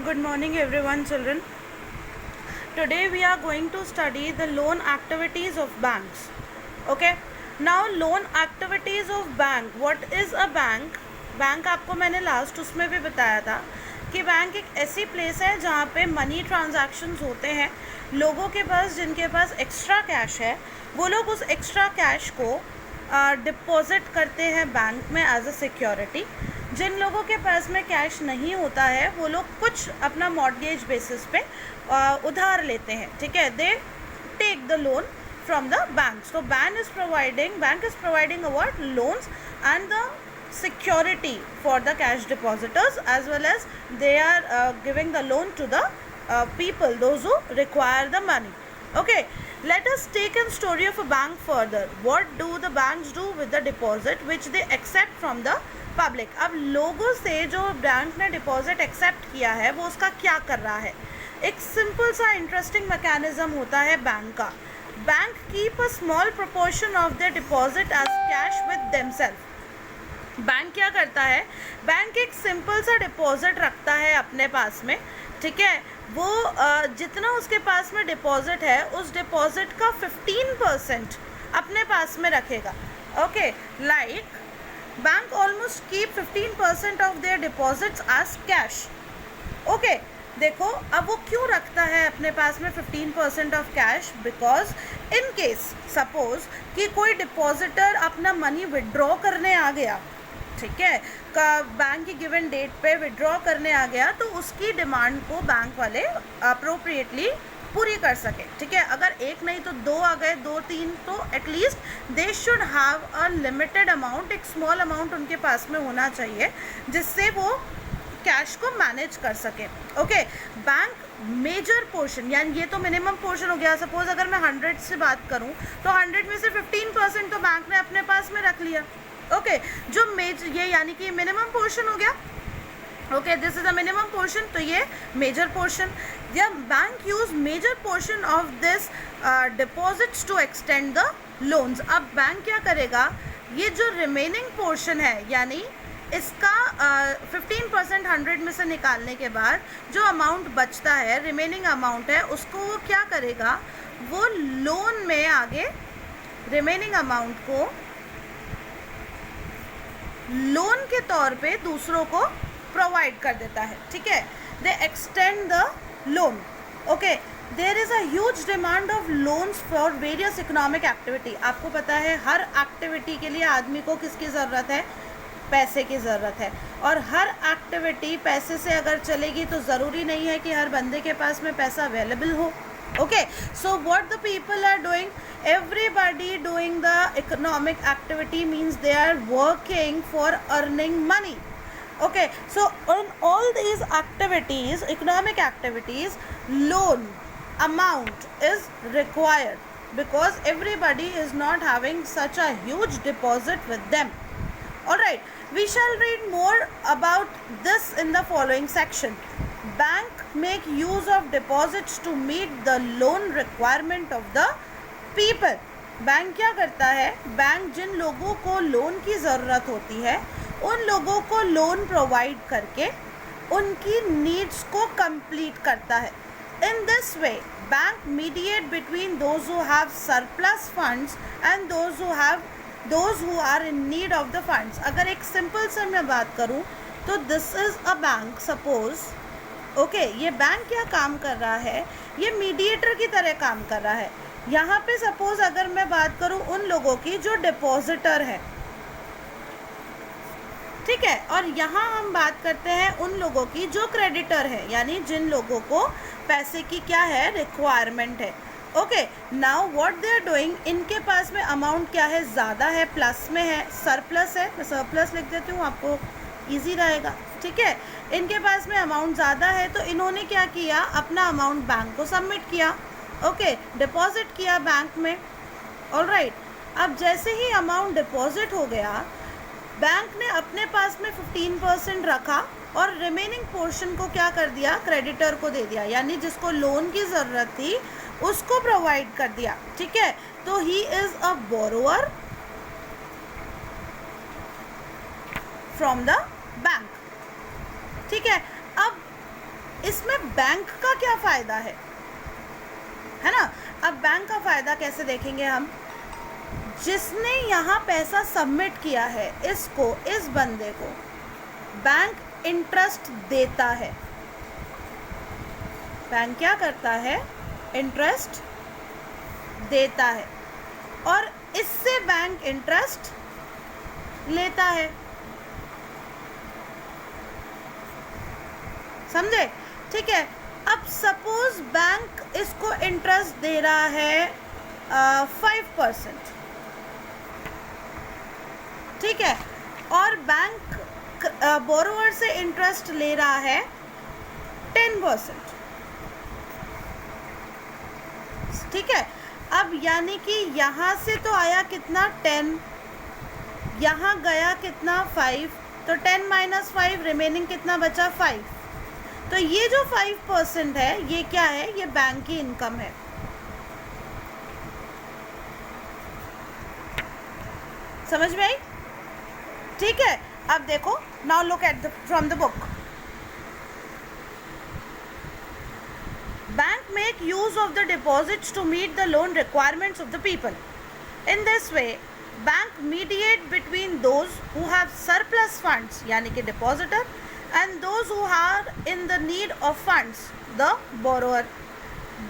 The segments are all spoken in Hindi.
Good morning everyone children. Today we are going to study the loan activities of banks. Okay. Now loan activities of bank. What is a bank? Bank आपको मैंने लास्ट उसमें भी बताया था कि बैंक एक ऐसी प्लेस है जहाँ पे मनी ट्रांजैक्शंस होते हैं. लोगों के पास जिनके पास एक्स्ट्रा कैश है वो लोग उस एक्स्ट्रा कैश को डिपॉजिट करते हैं बैंक में एज अ सिक्योरिटी. जिन लोगों के पास में कैश नहीं होता है वो लोग कुछ अपना मॉर्गेज बेसिस पे उधार लेते हैं. ठीक है, they take the loan from the bank. So bank is providing what loans and the security for the cash depositors, as well as they are giving the loan to the people, those who require the money. Okay, let us take a story of a bank further. What do the banks do with the deposit which they accept from the public? अब लोगों से जो बैंक ने डिपॉजिट एक्सेप्ट किया है वो उसका क्या कर रहा है. एक सिंपल सा इंटरेस्टिंग मैकेनिज्म होता है बैंक का. Bank keep a small proportion of their deposit as cash with themselves. Bank क्या करता है, बैंक एक सिंपल सा डिपॉजिट रखता है अपने पास में. ठीक है, वो जितना उसके पास में डिपॉजिट है उस डिपॉजिट का 15% अपने पास में रखेगा. Okay, like bank almost keep 15% of their deposits as cash. Okay, देखो अब वो क्यों रखता है अपने पास में 15% of cash? Because in case suppose कि कोई डिपॉजिटर अपना मनी विड्रॉ करने आ गया, ठीक है, बैंक की गिवन डेट पे विड्रॉ करने आ गया, तो उसकी डिमांड को बैंक वाले अप्रोप्रिएटली पूरी कर सके. ठीक है, अगर एक नहीं तो दो आ गए, दो तीन, तो at least they should have a limited amount, एक स्मॉल अमाउंट उनके पास में होना चाहिए जिससे वो कैश को मैनेज कर सके. ओके, बैंक मेजर पोर्शन, यानी ये तो मिनिमम पोर्शन हो गया. सपोज अगर मैं 100 से बात करूं तो 100 में से 15% तो बैंक ने अपने पास में रख लिया. ओके, जो मेजर, ये यानी कि मिनिमम पोर्शन हो गया. Okay, this is a minimum portion, तो ये मेजर पोर्शन. या bank use major portion of this deposits to extend the loans. अब बैंक क्या करेगा, ये जो रिमेनिंग पोर्शन है, यानी इसका 15% 100 में से निकालने के बाद जो अमाउंट बचता है, रिमेनिंग अमाउंट है, उसको वो क्या करेगा, वो लोन में आगे रिमेनिंग अमाउंट को लोन के तौर पे दूसरों को प्रोवाइड कर देता है. ठीक है, they extend the loan. Okay, there is a huge demand of loans for various economic activity. आपको पता है हर एक्टिविटी के लिए आदमी को किसकी ज़रूरत है, पैसे की ज़रूरत है. और हर एक्टिविटी पैसे से अगर चलेगी तो ज़रूरी नहीं है कि हर बंदे के पास में पैसा अवेलेबल हो. Okay, so what the people are doing, everybody doing the economic activity means they are working for earning money. Okay, so in all these activities, economic activities, loan amount is required because everybody is not having such a huge deposit with them. Alright, we shall read more about this in the following section. Bank make use of deposits to meet the loan requirement of the people. Bank क्या करता है, बैंक जिन लोगों को लोन की ज़रूरत होती है उन लोगों को लोन प्रोवाइड करके उनकी नीड्स को कंप्लीट करता है. In this way bank mediate between those who have surplus funds and those who are in need of the funds. अगर एक सिंपल से मैं बात करूं तो this is a bank. Suppose okay, ये बैंक क्या काम कर रहा है, ये मीडिएटर की तरह काम कर रहा है. यहाँ पे सपोज अगर मैं बात करूँ उन लोगों की जो डिपॉजिटर है, ठीक है, और यहाँ हम बात करते हैं उन लोगों की जो क्रेडिटर है, यानी जिन लोगों को पैसे की क्या है, रिक्वायरमेंट है. Okay, now what they are doing, इनके पास में अमाउंट क्या है, ज़्यादा है, प्लस में है, सरप्लस है. मैं सरप्लस लिख देती हूँ, आपको ईजी रहेगा. ठीक है, इनके पास में अमाउंट ज़्यादा है तो इन्होंने क्या किया, अपना अमाउंट बैंक को सबमिट किया. ओके, डिपॉजिट किया बैंक में. ऑलराइट, अब जैसे ही अमाउंट डिपॉजिट हो गया, बैंक ने अपने पास में 15% रखा और रिमेनिंग पोर्शन को क्या कर दिया, क्रेडिटर को दे दिया, यानी जिसको लोन की ज़रूरत थी उसको प्रोवाइड कर दिया. ठीक है, तो he is a borrower from the bank. ठीक है, अब इसमें बैंक का क्या फ़ायदा है ना? अब बैंक का फ़ायदा कैसे देखेंगे हम? जिसने यहाँ पैसा सबमिट किया है, इसको, इस बंदे को बैंक इंटरेस्ट देता है। बैंक क्या करता है? इंटरेस्ट देता है, और इससे बैंक इंटरेस्ट लेता है। समझे? ठीक है। अब सपोज बैंक इसको इंटरेस्ट दे रहा है 5%, ठीक है, और बैंक बोरोवर से इंटरेस्ट ले रहा है 10%, ठीक है। अब यानी कि यहाँ से तो आया कितना? 10, यहाँ गया कितना? 5, तो 10 - 5 रिमेनिंग कितना बचा? 5। तो ये जो 5% है, ये क्या है? ये बैंक की इनकम है। समझ में आई? ठीक है। अब देखो, now look at from the book. Bank make use of the deposits to meet the loan requirements of the people. In this way, bank mediate between those who have surplus funds, यानी कि depositor, and those who are in the need of funds, the borrower.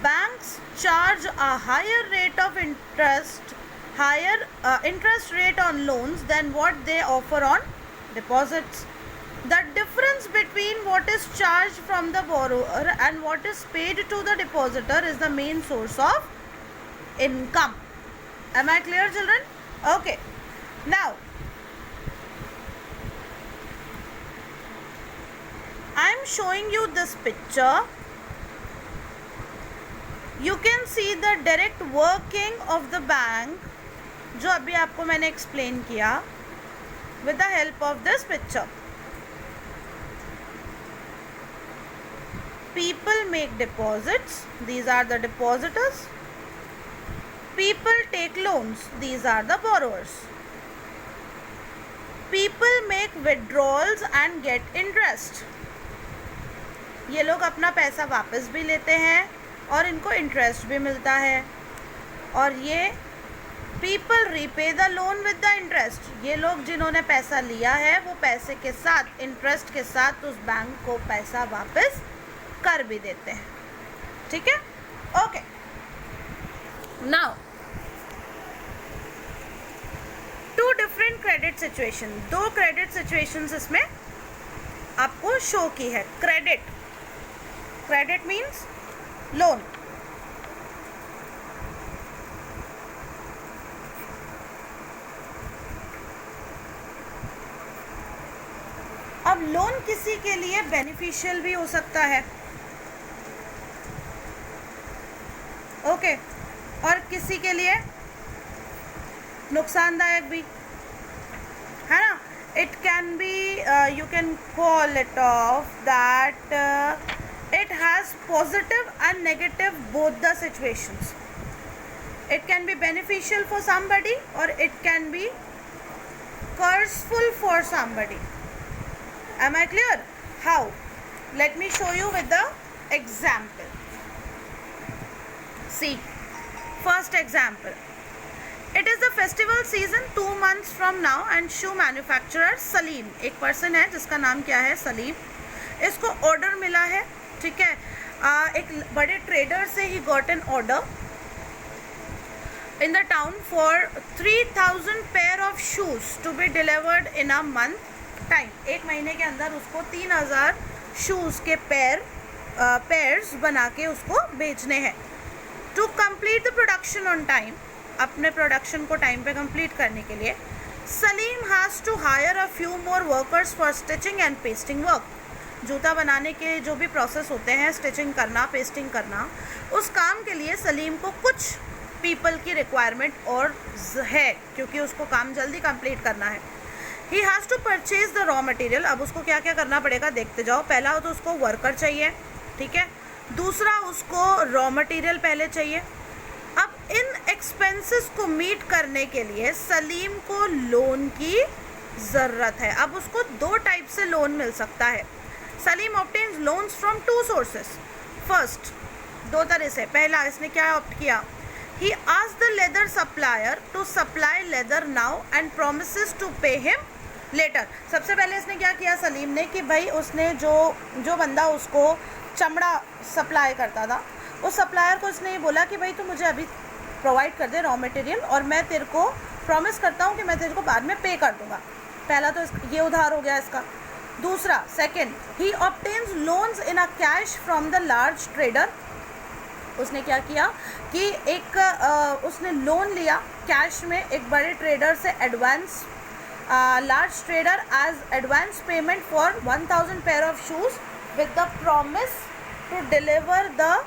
Banks charge a higher rate of interest, interest rate on loans than what they offer on deposits. The difference between what is charged from the borrower and what is paid to the depositor is the main source of income. Am I clear, children? Okay. Now, I am showing you this picture. You can see the direct working of the bank, जो अभी आपको मैंने explain किया, with the help of this picture. People make deposits, these are the depositors. People take loans, these are the borrowers. People make withdrawals and get interest. ये लोग अपना पैसा वापस भी लेते हैं और इनको इंटरेस्ट भी मिलता है। और ये people repay the loan with the interest. ये लोग जिन्होंने पैसा लिया है, वो पैसे के साथ, इंटरेस्ट के साथ उस बैंक को पैसा वापस कर भी देते हैं। ठीक है? Okay. Now, two different credit situation, 2 credit situations इसमें आपको शो की है। Credit means loan. अब लोन किसी के लिए बेनिफिशियल भी हो सकता है, ओके, और किसी के लिए नुकसानदायक भी है ना। It can be, you can call it of that it has positive and negative both the situations. It can be beneficial for somebody or it can be curseful for somebody. Am I clear? How? Let me show you with the example. See, first example. It is the festival season 2 months from now and shoe manufacturer Salim, एक person है जिसका नाम क्या है? सलीम। इसको order मिला है, ठीक है, एक बड़े ट्रेडर से ही got an order in the town for 3000 pair of shoes to be delivered in a month time. 1 महीने के अंदर उसको 3000 शूज़ के पेयर्स बना के उसको बेचने हैं। To complete the production on time, अपने प्रोडक्शन को टाइम पे कंप्लीट करने के लिए Salim has to hire a few more workers for stitching and pasting work. जूता बनाने के जो भी प्रोसेस होते हैं, स्टिचिंग करना, पेस्टिंग करना, उस काम के लिए सलीम को कुछ पीपल की रिक्वायरमेंट और है, क्योंकि उसको काम जल्दी कंप्लीट करना है। He has to purchase the raw material. अब उसको क्या क्या करना पड़ेगा देखते जाओ। पहला तो उसको वर्कर चाहिए, ठीक है। दूसरा, उसको रॉ मटेरियल पहले चाहिए। अब इन एक्सपेंसेस को मीट करने के लिए सलीम को लोन की ज़रूरत है। अब उसको 2 टाइप से लोन मिल सकता है। Salim obtains loans from two sources. First, दो तरह से. पहला, इसने क्या ऑप्ट किया, he asked the leather supplier to supply leather now and promises to pay him later. सबसे पहले इसने क्या किया सलीम ने कि भाई उसने जो बंदा उसको चमड़ा सप्लाई करता था, उस सप्लायर को उसने ये बोला कि भाई तू मुझे अभी प्रोवाइड कर दे रॉ मटेरियल और मैं तेरे को प्रॉमिस करता हूँ कि मैं तेरे को बाद में पे कर दूंगा. पहला तो ये उधार हो गया इसका. दूसरा, second, he obtains loans in a cash from the large trader. उसने क्या किया कि उसने लोन लिया कैश में एक बड़े ट्रेडर से advance, large trader as advance payment for 1000 pair of shoes with the promise to deliver the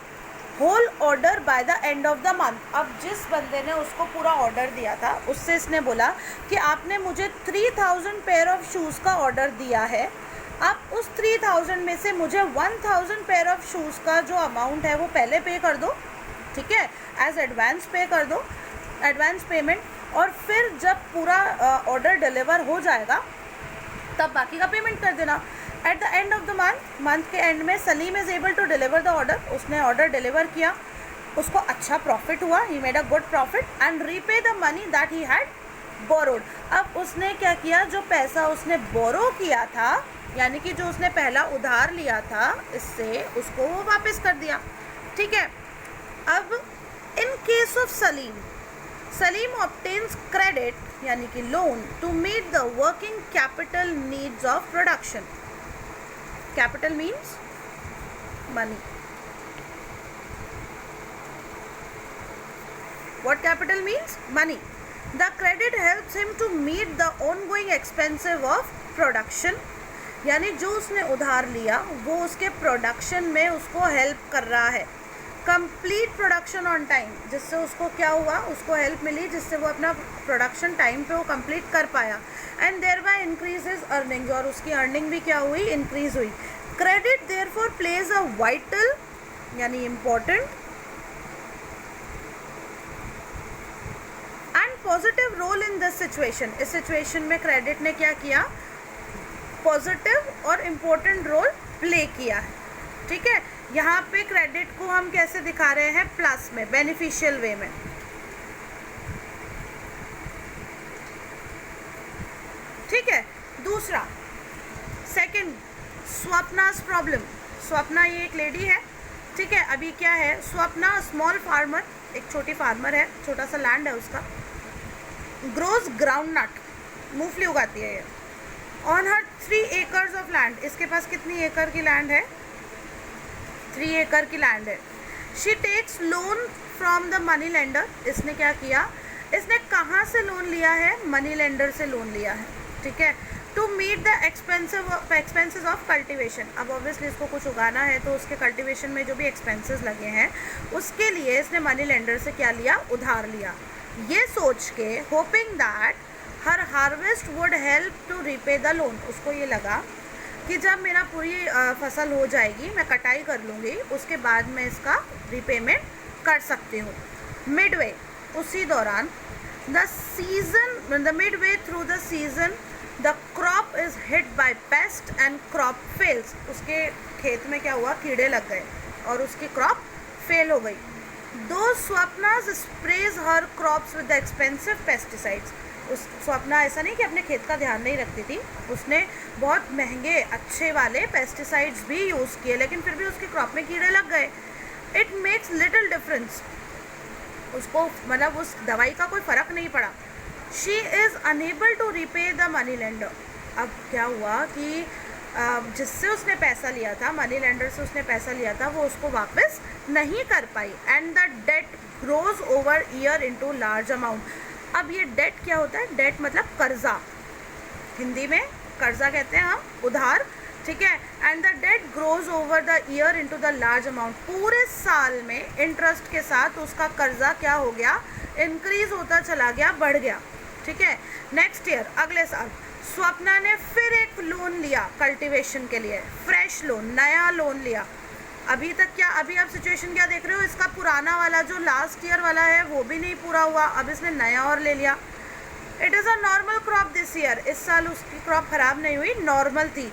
whole order by the end of the month. अब जिस बंदे ने उसको पूरा ऑर्डर दिया था उससे इसने बोला कि आपने मुझे 3000 पेयर ऑफ शूज़ का ऑर्डर दिया है, आप उस 3000 में से मुझे 1000 पेयर ऑफ शूज़ का जो अमाउंट है वो पहले पे कर दो, ठीक है, एज एडवांस पे कर दो, एडवांस पेमेंट, और फिर जब पूरा ऑर्डर डिलीवर हो जाएगा तब बाकी का पेमेंट कर देना. At the end of the month के एंड में Salim is able to deliver the order. उसने ऑर्डर डिलीवर किया, उसको अच्छा प्रॉफिट हुआ, he made a good profit and repay the money that he had borrowed. अब उसने क्या किया, जो पैसा उसने बोरो किया था, यानी कि जो उसने पहला उधार लिया था इससे, उसको वो वापस कर दिया, ठीक है. अब in case of Salim obtains credit यानी कि loan to meet the working capital needs of production. Capital means money. What capital means? Money. The credit helps him to meet the ongoing expenses of production. यानी जो उसने उधार लिया वो उसके प्रोडक्शन में उसको हेल्प कर रहा है. कंप्लीट प्रोडक्शन ऑन टाइम, जिससे उसको क्या हुआ, उसको हेल्प मिली, जिससे वो अपना प्रोडक्शन टाइम पे वो कंप्लीट कर पाया. And thereby increase his earnings, और उसकी अर्निंग भी क्या हुई, इंक्रीज हुई. Credit therefore plays a vital यानी important and positive role in this situation. इस सिचुएशन में क्रेडिट ने क्या किया, पॉजिटिव और इम्पोर्टेंट रोल प्ले किया है, ठीक है. यहाँ पे क्रेडिट को हम कैसे दिखा रहे हैं, प्लस में, बेनिफिशियल वे में. ठीक है. दूसरा, सेकंड, स्वप्ना's प्रॉब्लम. स्वप्ना ये एक लेडी है, ठीक है. अभी क्या है, स्वप्ना स्मॉल फार्मर, एक छोटी फार्मर है, छोटा सा लैंड है उसका. ग्रोज ग्राउंड नट, मूंगफली उगाती है ये. On her 3 acres of land, इसके पास कितनी एकड़ की लैंड है, 3 एकड़ की लैंड है. She takes loan from the money lender. इसने क्या किया, इसने कहाँ से लोन लिया है, मनी लेंडर से लोन लिया है, ठीक है. To meet the expenses of cultivation. अब ऑब्वियसली इसको कुछ उगाना है तो उसके कल्टिवेशन में जो भी एक्सपेंसेस लगे हैं उसके लिए इसने मनी लेंडर से क्या लिया, उधार लिया. ये सोच के, hoping that her harvest would help to repay the loan. उसको ये लगा कि जब मेरा पूरी फसल हो जाएगी, मैं कटाई कर लूँगी, उसके बाद मैं इसका रिपेमेंट कर सकती हूँ. मिडवे, उसी दौरान, the Midway through the season the crop is hit by paste and crop fails. उसके खेत में क्या हुआ, कीड़े लग गए और उसकी क्रॉप फेल हो गई. दो Swapna's sprays her crops with the expensive pesticides. उस स्वप्ना ऐसा नहीं कि अपने खेत का ध्यान नहीं रखती थी, उसने बहुत महंगे अच्छे वाले पेस्टिसाइड्स भी यूज़ किए, लेकिन फिर भी उसकी क्रॉप में कीड़े लग गए. It makes little difference. उसको मतलब उस दवाई का कोई फ़र्क नहीं पड़ा. She is unable to repay the money lender. अब क्या हुआ कि जिससे उसने पैसा लिया था, मनी लेंडर से उसने पैसा लिया था, वो उसको वापस नहीं कर पाई. And the debt grows over year into large amount. अब ये डेट क्या होता है, डेट मतलब कर्जा, हिंदी में कर्जा कहते हैं हम, उधार, ठीक है. And the debt grows over the year into the large amount. पूरे साल में इंटरेस्ट के साथ उसका कर्जा क्या हो गया, इंक्रीज होता चला गया, बढ़ गया, ठीक है. नेक्स्ट ईयर, अगले साल, स्वप्ना ने फिर एक लोन लिया कल्टीवेशन के लिए, फ्रेश लोन, नया लोन लिया. अभी तक क्या, अभी आप सिचुएशन क्या देख रहे हो, इसका पुराना वाला जो लास्ट ईयर वाला है वो भी नहीं पूरा हुआ, अब इसने नया और ले लिया. It is a normal crop this year. इस साल उसकी क्रॉप ख़राब नहीं हुई, नॉर्मल थी.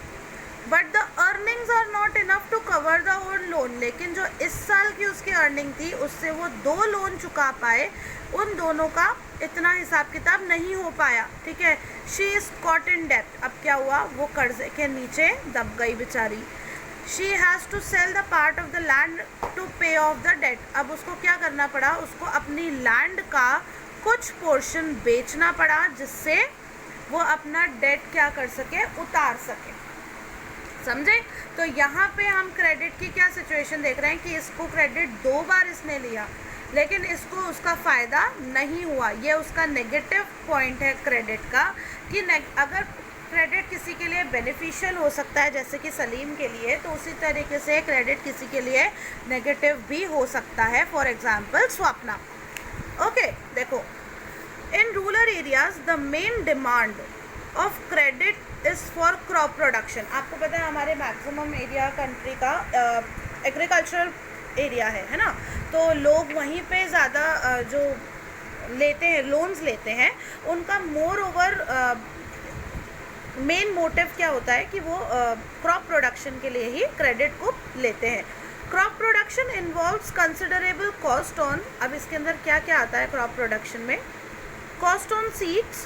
But the earnings are not enough to cover the old loan, लेकिन जो इस साल की उसकी अर्निंग थी उससे वो 2 लोन चुका पाए, उन दोनों का इतना हिसाब किताब नहीं हो पाया, ठीक है। She is caught in debt, अब क्या हुआ, वो कर्जे के नीचे दब गई बेचारी। She has to sell the part of the land to pay off the debt, अब उसको क्या करना पड़ा, उसको अपनी लैंड का कुछ पोर्शन बेचना पड़ा जिससे वो अपना डेट क्या कर सके, उतार सके, समझे। तो यहाँ पे हम क्रेडिट की क्या सिचुएशन देख रहे हैं कि इसको क्रेडिट 2 बार इसने लिया लेकिन इसको उसका फ़ायदा नहीं हुआ। ये उसका नेगेटिव पॉइंट है क्रेडिट का कि अगर क्रेडिट किसी के लिए बेनिफिशियल हो सकता है जैसे कि सलीम के लिए, तो उसी तरीके से क्रेडिट किसी के लिए नेगेटिव भी हो सकता है। For example Swapna. ओके, देखो, in rural areas the main demand of credit is for crop production. आपको पता है हमारे मैक्सिमम एरिया कंट्री का एग्रीकल्चरल एरिया है ना, तो लोग वहीं पे ज़्यादा जो लेते हैं, लोन्स लेते हैं, उनका मोर ओवर मेन मोटिव क्या होता है कि वो क्रॉप प्रोडक्शन के लिए ही क्रेडिट को लेते हैं। Crop production involves considerable cost on, अब इसके अंदर क्या क्या आता है क्रॉप प्रोडक्शन में, cost on seeds,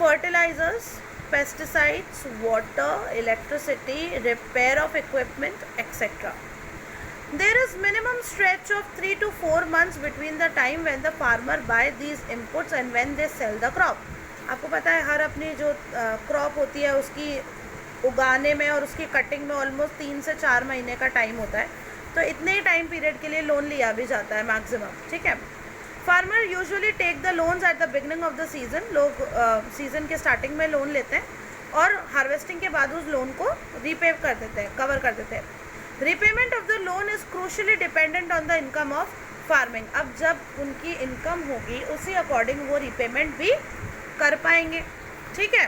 fertilisers, pesticides, water, electricity, repair of equipment etcetera. There is minimum stretch of 3 to 4 months between the time when the farmer buy these inputs and when they sell the crop. आपको पता है हर अपनी जो क्रॉप होती है उसकी उगाने में और उसकी कटिंग में ऑलमोस्ट 3 से 4 महीने का टाइम होता है, तो इतने ही टाइम पीरियड के लिए लोन लिया भी जाता है मैक्सिमम, ठीक है। Farmer usually take the loans at the beginning of the season, लोग सीजन के स्टार्टिंग में लोन लेते हैं और हार्वेस्टिंग के बाद उस लोन को रीपे कर देते हैं, कवर कर देते हैं। Repayment of the loan is crucially dependent on the income of farming. अब जब उनकी इनकम होगी उसी अकॉर्डिंग वो रिपेमेंट भी कर पाएंगे, ठीक है।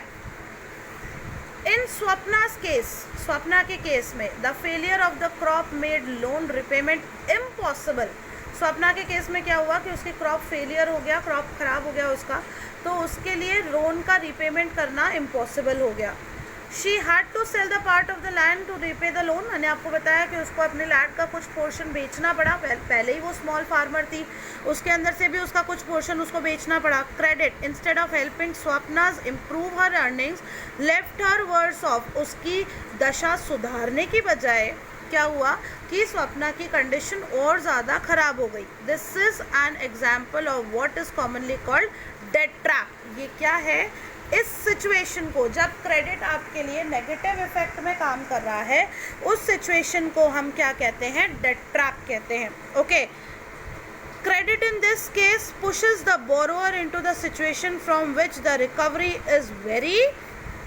इन स्वप्ना's केस, स्वप्ना के केस में the failure of the crop made loan repayment impossible. Swapna के केस में क्या हुआ कि उसकी क्रॉप फेलियर हो गया, क्रॉप खराब हो गया उसका, तो उसके लिए लोन का रिपेमेंट करना इम्पॉसिबल हो गया। She had to sell the part of the land to repay the loan, मैंने आपको बताया कि उसको अपने लैंड का कुछ पोर्शन बेचना पड़ा, पहले ही वो स्मॉल फार्मर थी, उसके अंदर से भी उसका कुछ पोर्शन उसको बेचना पड़ा। Credit instead of helping Swapna's improve her earnings left her worse off, उसकी दशा सुधारने की बजाय क्या हुआ कि स्वप्ना की कंडीशन और ज़्यादा खराब हो गई। This is an example of what is commonly called debt trap. ये क्या है, इस सिचुएशन को जब क्रेडिट आपके लिए नेगेटिव इफेक्ट में काम कर रहा है, उस सिचुएशन को हम क्या कहते हैं, डेट ट्रैप कहते हैं। Okay, credit in this case pushes the borrower into the situation from which the recovery is very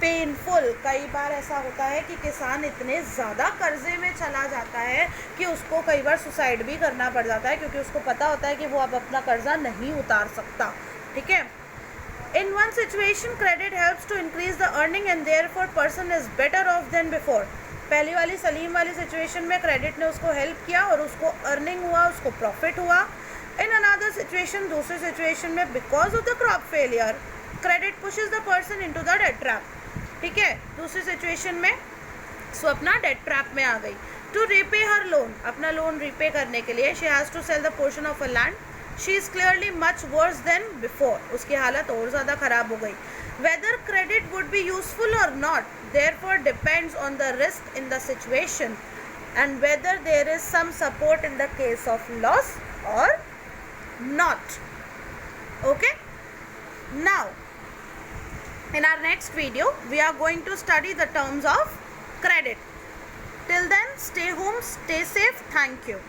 painful. कई बार ऐसा होता है कि किसान इतने ज़्यादा कर्जे में चला जाता है कि उसको कई बार सुसाइड भी करना पड़ जाता है, क्योंकि उसको पता होता है कि वो अब अपना कर्जा नहीं उतार सकता, ठीक है। In one situation, credit helps to increase the earning and therefore person is better off than before. पहली वाली सलीम वाली सिचुएशन में क्रेडिट ने उसको हेल्प किया और उसको अर्निंग हुआ, उसको प्रॉफिट हुआ। इन अनदर सिचुएशन, दूसरी सिचुएशन में because of the crop failure credit pushes the person into the debt trap, ठीक है। दूसरी सिचुएशन में स्वप्ना डेट ट्रैप में आ गई। टू रीपे हर लोन, अपना लोन रीपे करने के लिए she has to sell the portion of a land, she is clearly much worse than before, उसकी हालत और ज़्यादा ख़राब हो गई। Whether credit would be useful or not therefore depends on the risk in the situation and whether there is some support in the case of loss or not. Okay, now in our next video we are going to study the terms of credit. Till then, stay home, stay safe. Thank you.